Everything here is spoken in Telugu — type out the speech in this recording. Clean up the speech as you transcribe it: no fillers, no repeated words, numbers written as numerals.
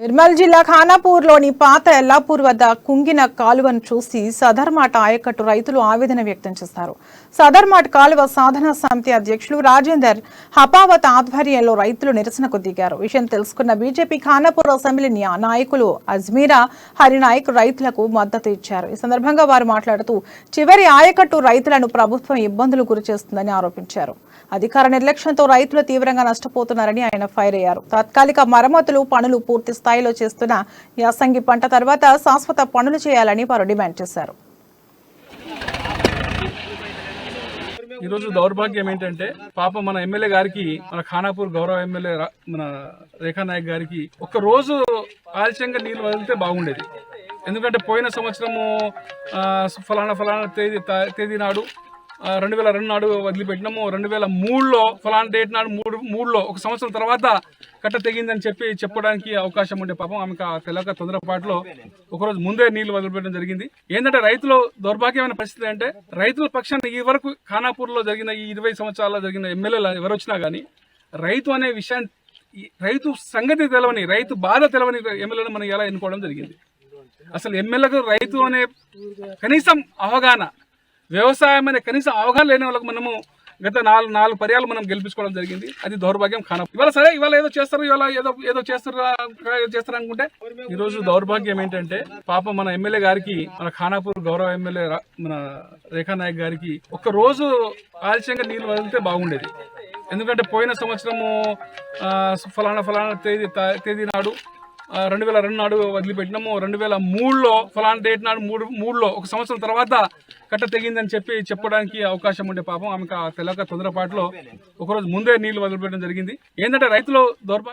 నిర్మల్ జిల్లా ఖానాపూర్లోని పాత ఎల్లాపూర్ వద్ద కుంగిన కాలువను చూసి సదర్మాట్ ఆయకట్టు రైతులు ఆవేదన వ్యక్తం చేశారు. సదర్మాట్ కాలువ సాధన సమితి అధ్యక్షులు రాజేందర్ హపావత్ ఆధ్వర్యంలో రైతులు నిరసనకు దిగారు. విషయం తెలుసుకున్న బీజేపీ ఖానాపూర్ అసెంబ్లీ నాయకులు అజ్మీరా హరినాయక్ రైతులకు మద్దతు ఇచ్చారు. ఈ సందర్భంగా వారు మాట్లాడుతూ చివరి ఆయకట్టు రైతులను ప్రభుత్వం ఇబ్బందులు గురిచేస్తుందని ఆరోపించారు. అధికార నిర్లక్ష్యంతో రైతులు తీవ్రంగా నష్టపోతున్నారని ఆయన ఫైర్ అయ్యారు. తాత్కాలిక మరమ్మతులు పనులు పూర్తి స్థాయిలో చేస్తున్న యాసంగి పంట తర్వాత శాశ్వత పనులు చేయాలని వారు డిమాండ్ చేశారు. ఈరోజు దౌర్భాగ్యం ఏంటంటే పాప మన ఎమ్మెల్యే గారికి, మన ఖానాపూర్ గౌరవ ఎమ్మెల్యే మన రేఖా నాయక్ గారికి ఒక్క రోజు ఆలస్యంగా నీళ్లు వదిలితే బాగుండేది. ఎందుకంటే పోయిన సంవత్సరము ఫలానా తేదీ నాడు 2002 నాడు వదిలిపెట్టినాము. 2003లో ఫలానా డేట్ నాడు మూడులో ఒక సంవత్సరం తర్వాత కట్ట తెగిందని చెప్పడానికి అవకాశం ఉండే. పాపం ఆమెకు తెలక తొందరపాటులో ఒకరోజు ముందే నీళ్లు వదిలిపెట్టడం జరిగింది. ఏంటంటే రైతులు దౌర్భాగ్యమైన పరిస్థితి అంటే రైతుల పక్షాన ఈ వరకు ఖానాపూర్లో జరిగిన ఈ 20 సంవత్సరాల్లో జరిగిన ఎమ్మెల్యేలు ఎవరు వచ్చినా కానీ రైతు అనే విషయాన్ని, రైతు సంగతి తెలవని, రైతు బాధ తెలవని ఎమ్మెల్యేలను మనం ఎలా ఎన్నుకోవడం జరిగింది. అసలు ఎమ్మెల్యేలకు రైతు అనే కనీసం అవగాహన, వ్యవసాయం అనే కనీసం అవగాహన లేని వాళ్ళకు మనము గత నాలుగు పర్యాలు మనం గెలిపించుకోవడం జరిగింది. అది దౌర్భాగ్యం. ఇవాళ సరే, ఇవాళ ఏదో చేస్తారు, ఇవాళ ఏదో చేస్తారు అనుకుంటే ఈరోజు దౌర్భాగ్యం ఏంటంటే పాప మన ఎమ్మెల్యే గారికి, మన ఖానాపూర్ గౌరవ ఎమ్మెల్యే మన రేఖా నాయక్ గారికి ఒక్క రోజు ఆలస్యంగా నీళ్లు వదిలితే బాగుండేది. ఎందుకంటే పోయిన సంవత్సరము ఫలానా తేదీ నాడు 2002 నాడు వదిలిపెట్టినాము. 2003లో ఫలానా డేట్ నాడు మూడులో ఒక సంవత్సరం తర్వాత కట్ట తెగిందని చెప్పడానికి అవకాశం ఉండే. పాపం ఆమెకు తెలక తొందరపాటులో ఒకరోజు ముందే నీళ్లు వదిలిపెట్టడం జరిగింది. ఏంటంటే రైతులు దౌర్భాగ్యం.